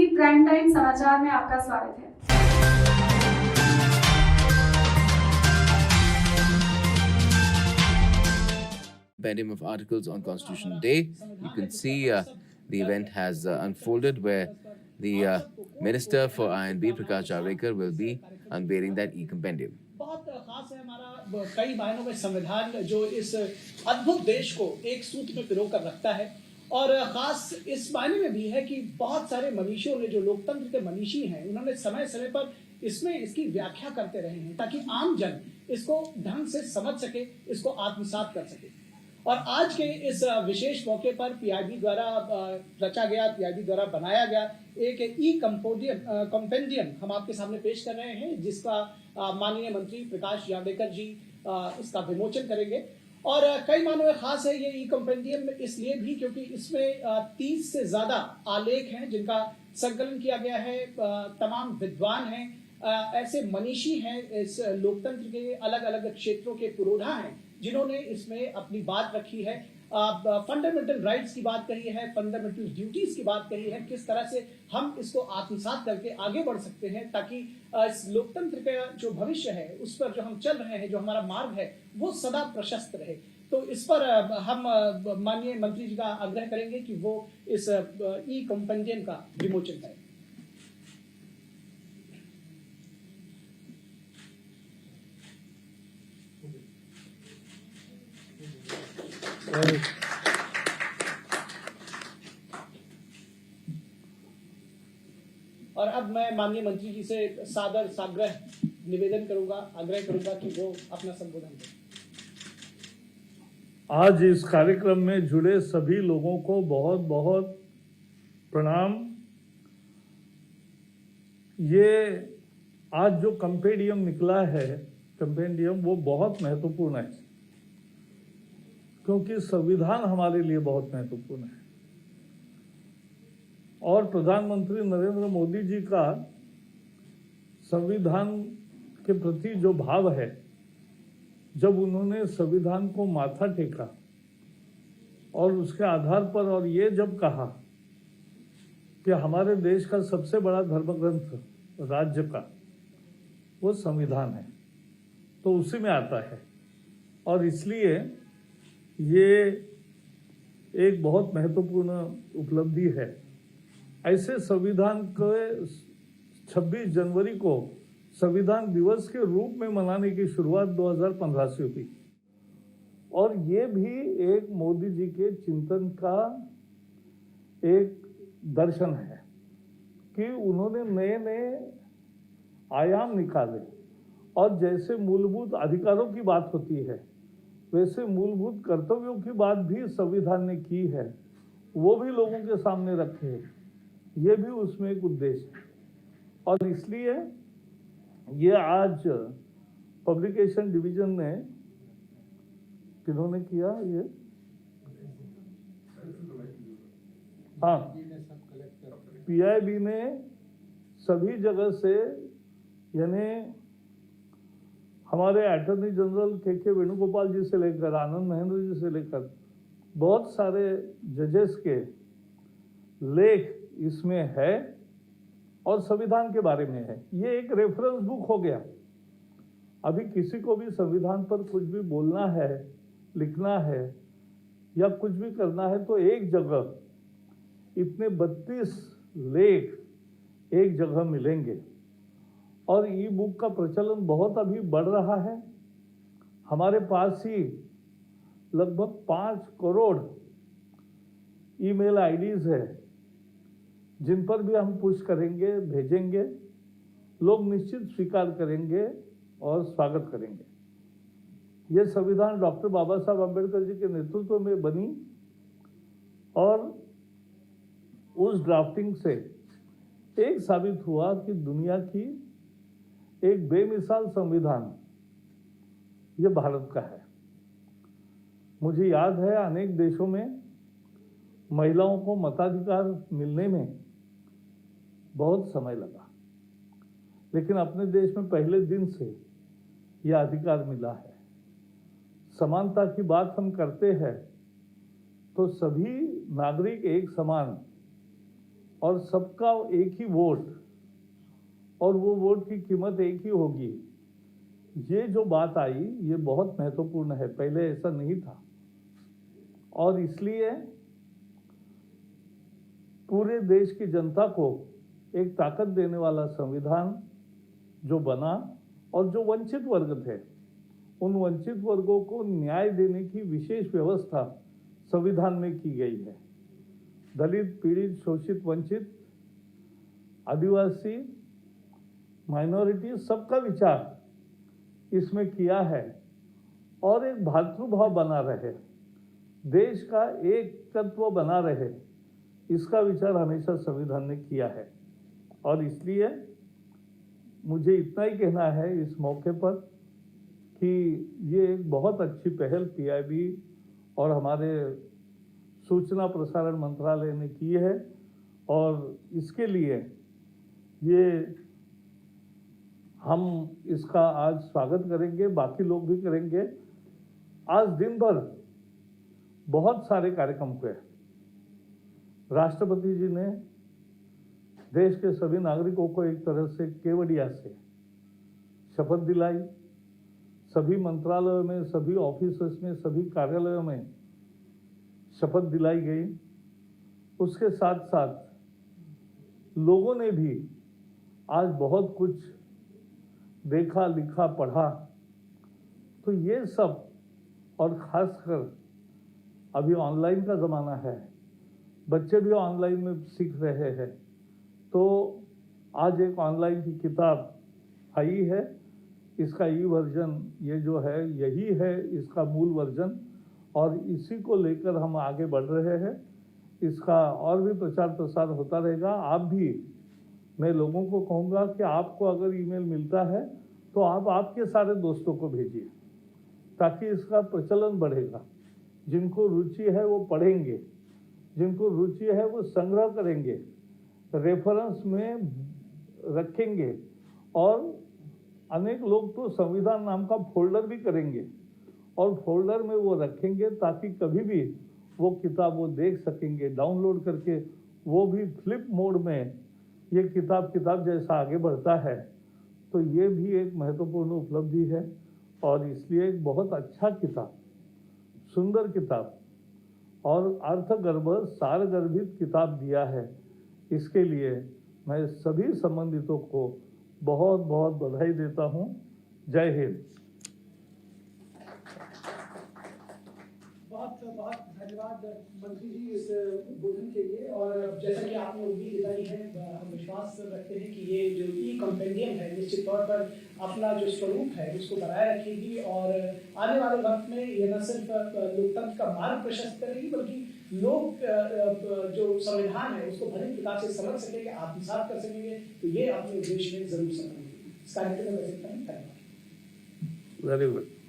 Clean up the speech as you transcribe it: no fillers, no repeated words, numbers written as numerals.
TV prime time समाचार में आपका स्वागत है। Compendium of articles on Constitution Day. You can see the event has unfolded where the Minister for I&B, Prakash Javadekar, will be unveiling that e-compendium. बहुत खास है हमारा कई मायनों में संविधान जो इस अद्भुत देश को एक सूत्र में पिरो कर रखता है और खास इस मायने में भी है कि बहुत सारे मनीषियों ने जो लोकतंत्र के मनीषी हैं उन्होंने समय समय पर इसमें इसकी व्याख्या करते रहे हैं ताकि आम जन इसको ढंग से समझ सके, इसको आत्मसात कर सके। और आज के इस विशेष मौके पर पीआईबी द्वारा रचा गया, पीआईबी द्वारा बनाया गया एक कंपेंडियम हम आपके सामने पेश कर रहे हैं, जिसका माननीय मंत्री प्रकाश जावड़ेकर जी इसका विमोचन करेंगे। और कई मानों में खास है ये ई कंपेंडियम इसलिए भी क्योंकि इसमें 30 से ज्यादा आलेख हैं जिनका संकलन किया गया है। तमाम विद्वान हैं, ऐसे मनीषी हैं, इस लोकतंत्र के अलग अलग क्षेत्रों के पुरोधा हैं जिन्होंने इसमें अपनी बात रखी है। फंडामेंटल राइट्स की बात कही है, फंडामेंटल ड्यूटीज की बात कही है, किस तरह से हम इसको आत्मसात करके आगे बढ़ सकते हैं ताकि इस लोकतंत्र का जो भविष्य है उस पर जो हम चल रहे हैं, जो हमारा मार्ग है वो सदा प्रशस्त रहे। तो इस पर हम माननीय मंत्री जी का आग्रह करेंगे कि वो इस ई कंपेंडियम का विमोचन करें। और अब मैं माननीय मंत्री जी से सादर साग्रह निवेदन करूंगा, आग्रह करूंगा कि वो अपना संबोधन दें। आज इस कार्यक्रम में जुड़े सभी लोगों को बहुत बहुत प्रणाम। ये आज जो कंपेंडियम निकला है, कंपेंडियम वो बहुत महत्वपूर्ण है क्योंकि संविधान हमारे लिए बहुत महत्वपूर्ण है और प्रधानमंत्री नरेंद्र मोदी जी का संविधान के प्रति जो भाव है, जब उन्होंने संविधान को माथा टेका और उसके आधार पर और ये जब कहा कि हमारे देश का सबसे बड़ा धर्मग्रंथ राज्य का वो संविधान है, तो उसी में आता है और इसलिए ये एक बहुत महत्वपूर्ण उपलब्धि है। ऐसे संविधान के 26 जनवरी को संविधान दिवस के रूप में मनाने की शुरुआत 2015 से हुई और ये भी एक मोदी जी के चिंतन का एक दर्शन है कि उन्होंने नए नए आयाम निकाले और जैसे मूलभूत अधिकारों की बात होती है वैसे मूलभूत कर्तव्यों की बात भी संविधान ने की है, वो भी लोगों के सामने रखे हैं। ये भी उसमें एक उद्देश्य है और इसलिए ये आज पब्लिकेशन डिवीजन ने किन्होंने किया ये पीआईबी ने सभी जगह से, यानी हमारे अटॉर्नी जनरल के वेणुगोपाल जी से लेकर आनंद महेंद्र जी से लेकर बहुत सारे जजेस के लेख इसमें है और संविधान के बारे में है। ये एक रेफरेंस बुक हो गया। अभी किसी को भी संविधान पर कुछ भी बोलना है, लिखना है या कुछ भी करना है तो एक जगह इतने 32 लेख एक जगह मिलेंगे और ई बुक का प्रचलन बहुत अभी बढ़ रहा है। हमारे पास ही लगभग 5 करोड़ ईमेल आईडीज है जिन पर भी हम पुश करेंगे, भेजेंगे, लोग निश्चित स्वीकार करेंगे और स्वागत करेंगे। ये संविधान डॉक्टर बाबा साहब अम्बेडकर जी के नेतृत्व में बनी और उस ड्राफ्टिंग से एक साबित हुआ कि दुनिया की एक बेमिसाल संविधान ये भारत का है। मुझे याद है अनेक देशों में महिलाओं को मताधिकार मिलने में बहुत समय लगा, लेकिन अपने देश में पहले दिन से यह अधिकार मिला है। समानता की बात हम करते हैं तो सभी नागरिक एक समान और सबका एक ही वोट और वो वोट की कीमत एक ही होगी, ये जो बात आई ये बहुत महत्वपूर्ण है। पहले ऐसा नहीं था और इसलिए पूरे देश की जनता को एक ताकत देने वाला संविधान जो बना और जो वंचित वर्ग थे उन वंचित वर्गों को न्याय देने की विशेष व्यवस्था संविधान में की गई है। दलित, पीड़ित, शोषित, वंचित, आदिवासी, माइनॉरिटी सबका विचार इसमें किया है और एक भातृभाव बना रहे, देश का एक तत्व बना रहे, इसका विचार हमेशा संविधान ने किया है। और इसलिए मुझे इतना ही कहना है इस मौके पर कि ये एक बहुत अच्छी पहल पीआईबी और हमारे सूचना प्रसारण मंत्रालय ने की है और इसके लिए ये हम इसका आज स्वागत करेंगे, बाकी लोग भी करेंगे। आज दिन भर बहुत सारे कार्यक्रम हुए। राष्ट्रपति जी ने देश के सभी नागरिकों को एक तरह से केवड़िया से शपथ दिलाई। सभी मंत्रालयों में, सभी ऑफिसर्स में, सभी कार्यालयों में शपथ दिलाई गई। उसके साथ साथ लोगों ने भी आज बहुत कुछ देखा, लिखा, पढ़ा। तो ये सब और खासकर अभी ऑनलाइन का ज़माना है, बच्चे भी ऑनलाइन में सीख रहे हैं। तो आज एक ऑनलाइन की किताब आई है, इसका ई वर्जन ये जो है यही है इसका मूल वर्जन और इसी को लेकर हम आगे बढ़ रहे हैं। इसका और भी प्रचार प्रसार होता रहेगा। आप भी, मैं लोगों को कहूँगा कि आपको अगर ईमेल मिलता है तो आप आपके सारे दोस्तों को भेजिए ताकि इसका प्रचलन बढ़ेगा। जिनको रुचि है वो पढ़ेंगे, जिनको रुचि है वो संग्रह करेंगे, रेफरेंस में रखेंगे और अनेक लोग तो संविधान नाम का फोल्डर भी करेंगे और फोल्डर में वो रखेंगे ताकि कभी भी वो किताब वो देख सकेंगे, डाउनलोड करके। वो भी फ्लिप मोड में ये किताब जैसा आगे बढ़ता है। तो ये भी एक महत्वपूर्ण उपलब्धि है और इसलिए एक बहुत अच्छा किताब, सुंदर किताब और अर्थगर्भ सारगर्भित किताब दिया है। इसके लिए मैं सभी संबंधितों को बहुत बहुत बधाई देता हूँ। जय हिंद। बहुत बहुत धन्यवाद मंत्री जी इस उद्बोधन के लिए। और जैसा कि आपने उम्मीद जताई है, हम विश्वास रखते हैं कि ये जो ई कॉम्पेंडियम है निश्चित तौर पर अपना जो स्वरूप है उसको बनाए रखेगी और आने वाले वक्त में ये न सिर्फ लोकतंत्र का मार्ग प्रशस्त करेगी बल्कि लोग जो संविधान है उसको भली प्रकार से समझ सकेंगे, आत्मसात कर सकेंगे। तो ये अपने उद्देश्य में जरूर सफल होगी। इस कार्यक्रम में धन्यवाद। Very good.